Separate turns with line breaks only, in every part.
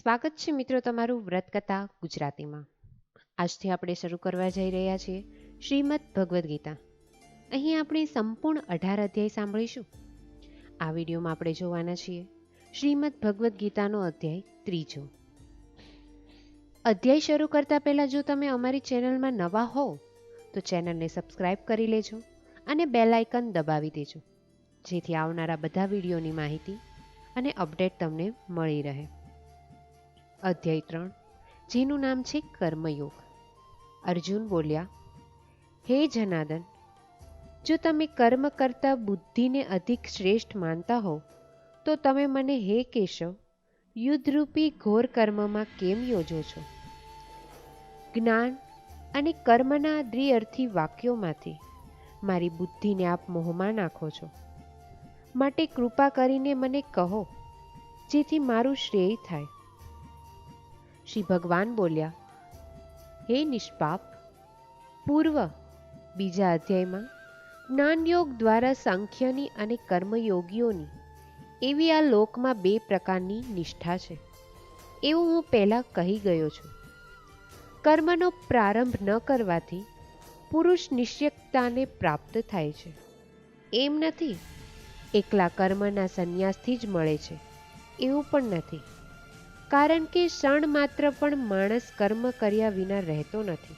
સ્વાગત છે મિત્રો તમારું વ્રતકથા ગુજરાતીમાં. આજથી આપણે શરૂ કરવા જઈ રહ્યા છીએ શ્રીમદ ભગવદ્ ગીતા. અહીં આપણે સંપૂર્ણ 18 અધ્યાય સાંભળીશું. આ વિડીયોમાં આપણે જોવાના છીએ શ્રીમદ ભગવદ્ ગીતાનો અધ્યાય 3. અધ્યાય શરૂ કરતા પહેલાં જો તમે અમારી ચેનલમાં નવા હો તો ચેનલને સબસ્ક્રાઇબ કરી લેજો અને બેલ આઇકન દબાવી દેજો, જેથી આવનારા બધા વિડીયોની માહિતી અને અપડેટ તમને મળી રહે. અધ્યાય 3, જેનું નામ છે કર્મયોગ. અર્જુન બોલ્યા, હે જનાર્દન, જો તમે કર્મ કરતા બુદ્ધિને અધિક શ્રેષ્ઠ માનતા હો તો તમે મને હે કેશવ યુદ્ધરૂપી ઘોર કર્મમાં કેમ યોજો છો? જ્ઞાન અને કર્મના દ્વિઅર્થી વાક્યોમાંથી મારી બુદ્ધિને આપ મોહમાં નાખો છો. માટે કૃપા કરીને મને કહો, જેથી મારું શ્રેય થાય. શ્રી ભગવાન બોલ્યા, હે નિષ્પાપ, પૂર્વ બીજા અધ્યાયમાં જ્ઞાનયોગ દ્વારા સાંખ્યની અને કર્મયોગીઓની એવી આ લોકમાં 2 પ્રકારની નિષ્ઠા છે, એવું હું પહેલાં કહી ગયો છું. કર્મનો પ્રારંભ ન કરવાથી પુરુષ નિશ્ચયતાને પ્રાપ્ત થાય છે. એમ નથી એકલા કર્મના સંન્યાસથી જ મળે છે, એવું પણ નથી. કારણ કે ક્ષણ માત્ર પણ માણસ કર્મ કર્યા વિના રહેતો નથી.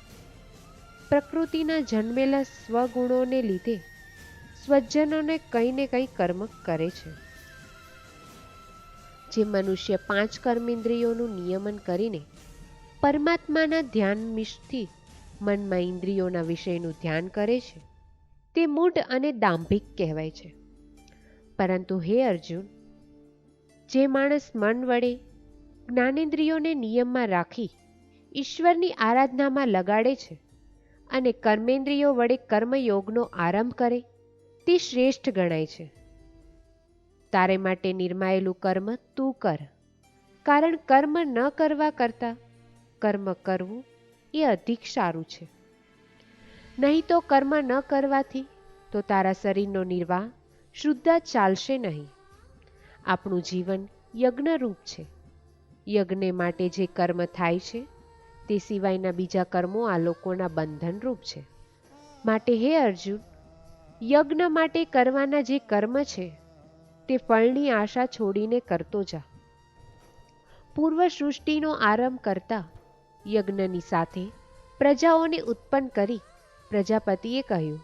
પ્રકૃતિના જન્મેલા સ્વગુણોને લીધે સ્વજનોને કંઈ ને કંઈ કર્મ કરે છે. જે મનુષ્ય 5 કર્મેન્દ્રિયોનું નિયમન કરીને પરમાત્માના ધ્યાનનિષ્ઠથી મનમાં ઇન્દ્રિયોના વિષયનું ધ્યાન કરે છે, તે મૂઢ અને દાંભિક કહેવાય છે. પરંતુ હે અર્જુન, જે માણસ મન વડે જ્ઞાનેન્દ્રિયોને નિયમમાં રાખી ઈશ્વરની આરાધનામાં લગાડે છે અને કર્મેન્દ્રિયો વડે કર્મયોગનો આરંભ કરે, તે શ્રેષ્ઠ ગણાય છે. તારે માટે નિર્માયેલું કર્મ તું કર, કારણ કર્મ ન કરવા કરતાં કર્મ કરવું એ અધિક સારું છે. નહીં તો કર્મ ન કરવાથી તો તારા શરીરનો નિર્વાહ શુદ્ધ ચાલશે નહીં. આપણું જીવન યજ્ઞરૂપ છે. યજ્ઞ માટે જે કર્મ થાય છે તે સિવાયના બીજા કર્મો આ લોકોના બંધનરૂપ છે. માટે હે અર્જુન, યજ્ઞ માટે કરવાના જે કર્મ છે તે ફળની આશા છોડીને કરતો જા. પૂર્વ સૃષ્ટિનો આરંભ કરતા યજ્ઞની સાથે પ્રજાઓને ઉત્પન્ન કરી પ્રજાપતિએ કહ્યું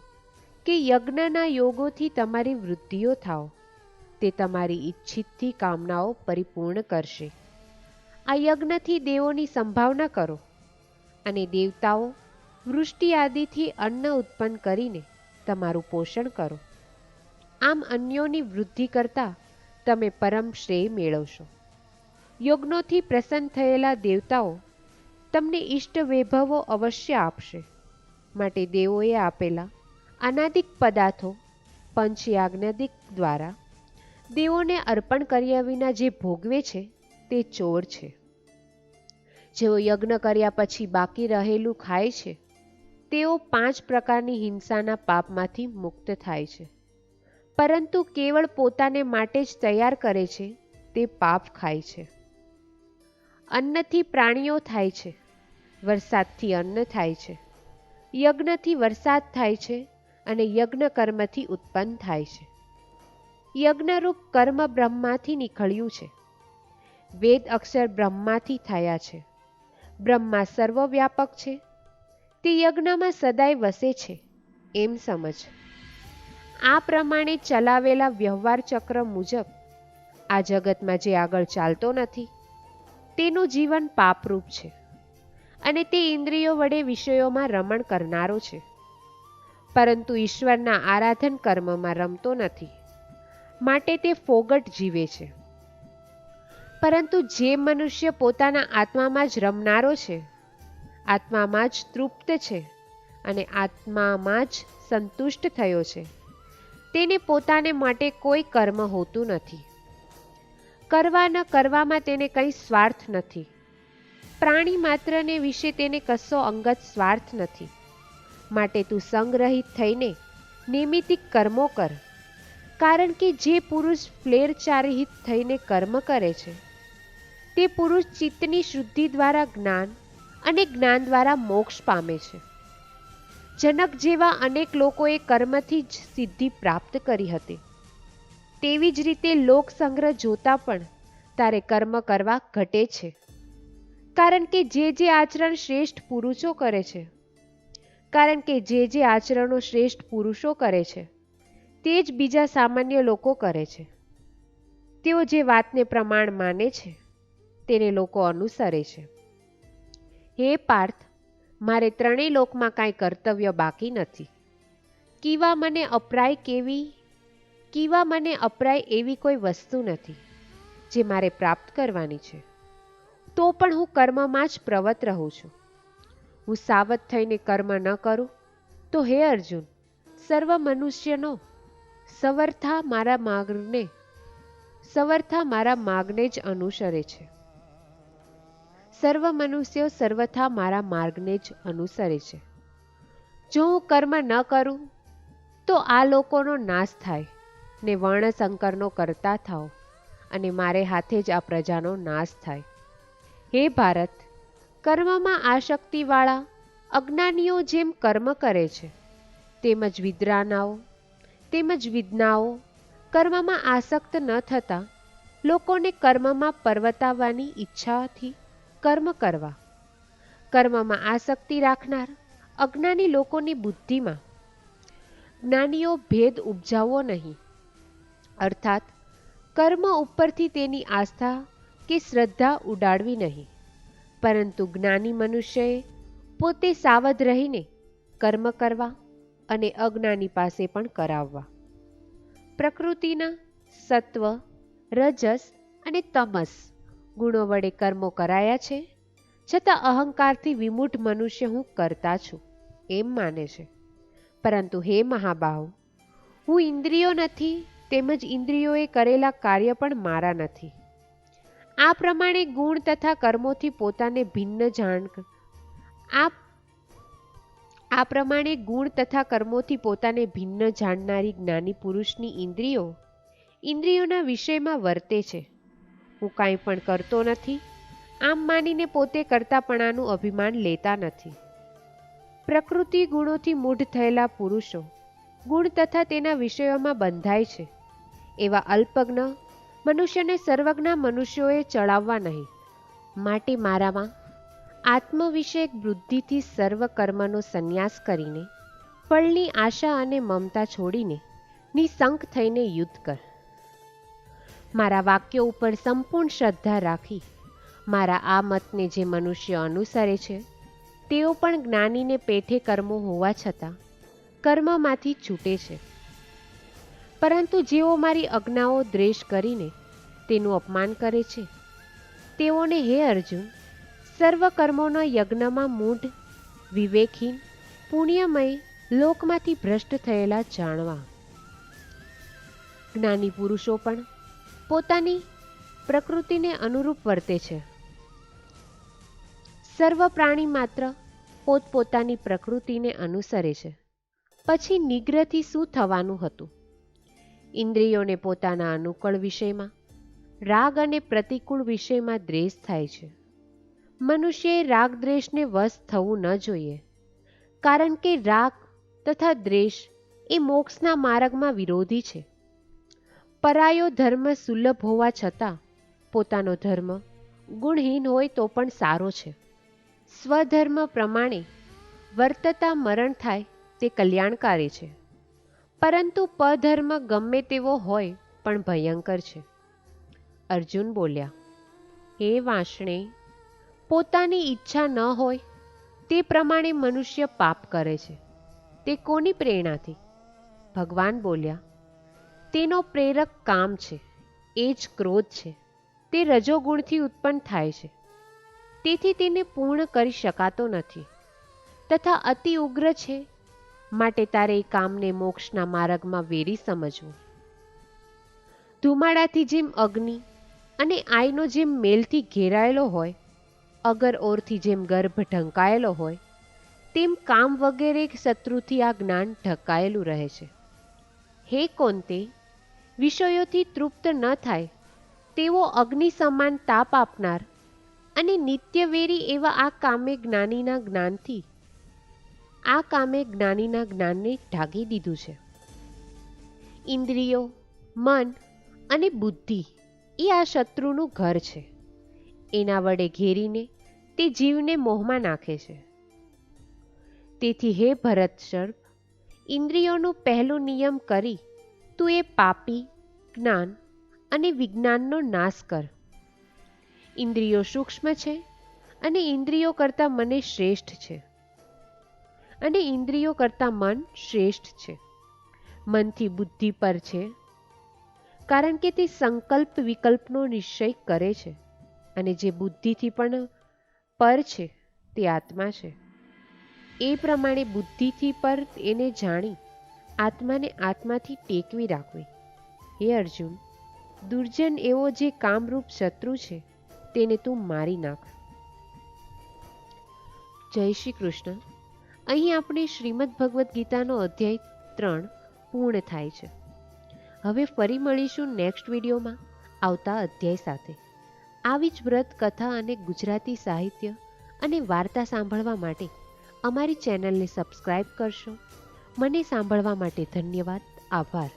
કે યજ્ઞના યોગોથી તમારી વૃદ્ધિઓ થાઓ, તે તમારી ઈચ્છિતથી કામનાઓ પરિપૂર્ણ કરશે. આ યજ્ઞથી દેવોની સંભાવના કરો અને દેવતાઓ વૃષ્ટિ આદિથી અન્ન ઉત્પન્ન કરીને તમારું પોષણ કરો. આમ અન્યોની વૃદ્ધિ કરતાં તમે પરમ શ્રેય મેળવશો. યજ્ઞોથી પ્રસન્ન થયેલા દેવતાઓ તમને ઇષ્ટ વૈભવો અવશ્ય આપશે. માટે દેવોએ આપેલા અનાદિક પદાર્થો પંચયાજ્ઞાદિક દ્વારા દેવોને અર્પણ કર્યા વિના જે ભોગવે છે તે ચોર છે. જેઓ યજ્ઞ કર્યા પછી બાકી રહેલું ખાય છે, તેઓ 5 પ્રકારની હિંસાના પાપમાંથી મુક્ત થાય છે. પરંતુ કેવળ પોતાને માટે જ તૈયાર કરે છે તે પાપ ખાય છે. અન્નથી પ્રાણીઓ થાય છે, વરસાદથી અન્ન થાય છે, યજ્ઞથી વરસાદ થાય છે અને યજ્ઞ કર્મથી ઉત્પન્ન થાય છે. યજ્ઞરૂપ કર્મ બ્રહ્માથી નીકળ્યું છે. વેદ અક્ષર બ્રહ્માથી થયા છે. બ્રહ્મા સર્વવ્યાપક છે, તે યજ્ઞમાં સદાય વસે છે, એમ સમજ. આ પ્રમાણે ચલાવેલા વ્યવહાર ચક્ર મુજબ આ જગતમાં જે આગળ ચાલતો નથી તેનું જીવન પાપરૂપ છે અને તે ઇન્દ્રિયો વડે વિષયોમાં રમણ કરનારો છે. પરંતુ ઈશ્વરના આરાધન કર્મમાં રમતો નથી, માટે તે ફોગટ જીવે છે. પરંતુ જે મનુષ્ય પોતાના આત્મામાં જ રમનારો છે, આત્મામાં જ તૃપ્ત છે અને આત્મામાં જ સંતુષ્ટ થયો છે, તેને પોતાને માટે કોઈ કર્મ હોતું નથી. કરવા ન કરવામાં તેને કંઈ સ્વાર્થ નથી. પ્રાણી માત્રને વિશે તેને કશો અંગત સ્વાર્થ નથી. માટે તું સંગ્રહિત થઈને નૈમિતિક કર્મો કર, કારણ કે જે પુરુષ ફ્લેર ચારહિત થઈને કર્મ કરે છે તે પુરુષ ચિત્તની શુદ્ધિ દ્વારા જ્ઞાન અને જ્ઞાન દ્વારા મોક્ષ પામે છે. જનક જેવા અનેક લોકોએ કર્મથી જ સિદ્ધિ પ્રાપ્ત કરી હતી. તેવી જ રીતે લોક સંગ્રહ જોતા પણ તારે કર્મ કરવા ઘટે છે. કારણ કે જે આચરણ શ્રેષ્ઠ પુરુષો કરે છે આચરણો શ્રેષ્ઠ પુરુષો કરે છે તે જ બીજા સામાન્ય લોકો કરે છે. તેઓ જે વાતને પ્રમાણ માને છે તેને લોકો અનુસરે છે. હે પાર્થ, મારે ત્રણેય લોકમાં કાંઈ કર્તવ્ય બાકી નથી. કીવા મને અપરાય એવી કોઈ વસ્તુ નથી જે મારે પ્રાપ્ત કરવાની છે. તો પણ હું કર્મમાં જ પ્રવૃત્ત રહું છું. હું સાવધ થઈને કર્મ ન કરું તો હે અર્જુન, સર્વ મનુષ્યનો સવર્થા મારા માર્ગને જ અનુસરે છે. સર્વ મનુષ્યો સર્વથા મારા માર્ગને જ અનુસરે છે. જો હું કર્મ ન કરું તો આ લોકોનો નાશ થાય ને વર્ણશંકરનો કરતા થાઓ અને મારે હાથે જ આ પ્રજાનો નાશ થાય. હે ભારત, કર્મમાં આસક્તિવાળા અજ્ઞાનીઓ જેમ કર્મ કરે છે તેમજ વિદ્નાઓ કર્મમાં આસક્ત ન થતા લોકોને કર્મમાં પરવતાવવાની ઈચ્છાથી કર્મ કરવા. કર્મમાં આસક્તિ રાખનાર અજ્ઞાની લોકોની બુદ્ધિમાં જ્ઞાનીઓ ભેદ ઉપજાવવો નહીં. અર્થાત કર્મ ઉપરથી તેની આસ્થા કે શ્રદ્ધા ઉડાડવી નહીં, પરંતુ જ્ઞાની મનુષ્યએ પોતે સાવધ રહીને કર્મ કરવા અને અજ્ઞાની પાસે પણ કરાવવા. પ્રકૃતિના સત્વ, રજસ અને તમસ ગુણો વડે કર્મો કરાયા છે, છતાં અહંકારથી વિમૂઢ મનુષ્ય હું કરતા છું એમ માને છે. પરંતુ હે મહાબાહુ, હું ઇન્દ્રિયો નથી, તેમજ ઇન્દ્રિયોએ કરેલા કાર્ય પણ મારા નથી. આ પ્રમાણે ગુણ તથા કર્મોથી પોતાને ભિન્ન જાણનારી જ્ઞાની પુરુષની ઇન્દ્રિયોના વિષયમાં વર્તે છે. હું કાંઈ પણ કરતો નથી આમ માનીને પોતે કરતાપણાનું અભિમાન લેતા નથી. પ્રકૃતિ ગુણોથી મૂઢ થયેલા પુરુષો ગુણ તથા તેના વિષયોમાં બંધાય છે. એવા અલ્પજ્ઞ મનુષ્યને સર્વજ્ઞ મનુષ્યોએ ચડાવવા નહીં. માટે મારામાં આત્મવિષયક બુદ્ધિથી સર્વ કર્મનો સંન્યાસ કરીને ફળની આશા અને મમતા છોડીને નિસંક થઈને યુદ્ધ કર. મારા વાક્યો ઉપર સંપૂર્ણ શ્રદ્ધા રાખી મારા આ મતને જે મનુષ્ય અનુસરે છે તેઓ પણ જ્ઞાનીને પેઠે કર્મો હોવા છતાં કર્મમાંથી છૂટે છે. પરંતુ જેઓ મારી આજ્ઞાઓ દ્વેષ કરીને તેનું અપમાન કરે છે તેઓને હે અર્જુન, સર્વ કર્મોના યજ્ઞમાં મૂઢ, વિવેકહીન, પુણ્યમય લોકમાંથી ભ્રષ્ટ થયેલા જાણવા. જ્ઞાની પુરુષો પણ પોતાની પ્રકૃતિને અનુરૂપ વર્તે છે. સર્વ પ્રાણી માત્ર પોતપોતાની પ્રકૃતિને અનુસરે છે. પછી નિગ્રહથી શું થવાનું હતું? ઇન્દ્રિયોને પોતાના અનુકૂળ વિષયમાં રાગ અને પ્રતિકૂળ વિષયમાં દ્વેષ થાય છે. મનુષ્યએ રાગ દ્વેષને વશ થવું ન જોઈએ, કારણ કે રાગ તથા દ્વેષ એ મોક્ષના માર્ગમાં વિરોધી છે. પરાયો ધર્મ સુલભ હોવા છતાં પોતાનો ધર્મ ગુણહીન હોય તો પણ સારો છે. સ્વધર્મ પ્રમાણે વર્તતા મરણ થાય તે કલ્યાણકારી છે, પરંતુ પધર્મ ગમે તેવો હોય પણ ભયંકર છે. અર્જુન બોલ્યા, હે વાંસણે, પોતાની ઈચ્છા ન હોય તે પ્રમાણે મનુષ્ય પાપ કરે છે તે કોની પ્રેરણાથી? ભગવાન બોલ્યા, તેનો પ્રેરક કામ છે, એ જ ક્રોધ છે. તે રજોગુણથી ઉત્પન્ન થાય છે, તેથી તેને પૂર્ણ કરી શકાતો નથી તથા અતિ ઉગ્ર છે. માટે તારે એ કામને મોક્ષના માર્ગમાં વેરી સમજવું. ધુમાડાથી જેમ અગ્નિ અને આઈનો જેમ મેલથી ઘેરાયેલો હોય, અગર ઓરથી જેમ ગર્ભ ઢંકાયેલો હોય, તેમ કામ વગેરે શત્રુથી આ જ્ઞાન ઢંકાયેલું રહે છે. હે કોંતે, વિષયોથી તૃપ્ત ન થાય તેવો અગ્નિ સમાન તાપ આપનાર અને નિત્યવેરી એવા આ કામે જ્ઞાનીના જ્ઞાનને ઢાંકી દીધું છે. ઇન્દ્રિયો, મન અને બુદ્ધિ એ આ શત્રુનું ઘર છે. એના વડે ઘેરીને તે જીવને મોહમાં નાખે છે. તેથી હે ભરતશર્પ, ઇન્દ્રિયોનો પહેલો નિયમ કરી તું એ પાપી જ્ઞાન અને વિજ્ઞાનનો નાશ કર. ઇન્દ્રિયો સૂક્ષ્મ છે અને ઇન્દ્રિયો કરતાં મને શ્રેષ્ઠ છે, અને ઇન્દ્રિયો કરતાં મન શ્રેષ્ઠ છે. મનથી બુદ્ધિ પર છે, કારણ કે તે સંકલ્પ વિકલ્પનો નિશ્ચય કરે છે, અને જે બુદ્ધિથી પણ પર છે તે આત્મા છે. એ પ્રમાણે બુદ્ધિથી પર એને જાણી આત્માને આત્માથી ટેકવી રાખવી. હે અર્જુન, દુર્જન એવો જે કામરૂપ શત્રુ છે તેને તું મારી નાખ. જય શ્રી કૃષ્ણ. અહીં આપણે શ્રીમદ્ ભગવદ્ ગીતાનો અધ્યાય 3 પૂર્ણ થાય છે. હવે ફરી મળીશું નેક્સ્ટ વિડીયોમાં આવતા અધ્યાય સાથે. આવી જ વ્રત કથા અને ગુજરાતી સાહિત્ય અને વાર્તા સાંભળવા માટે અમારી ચેનલને સબસ્ક્રાઈબ કરશો. મને સાંભળવા માટે ધન્યવાદ. આભાર.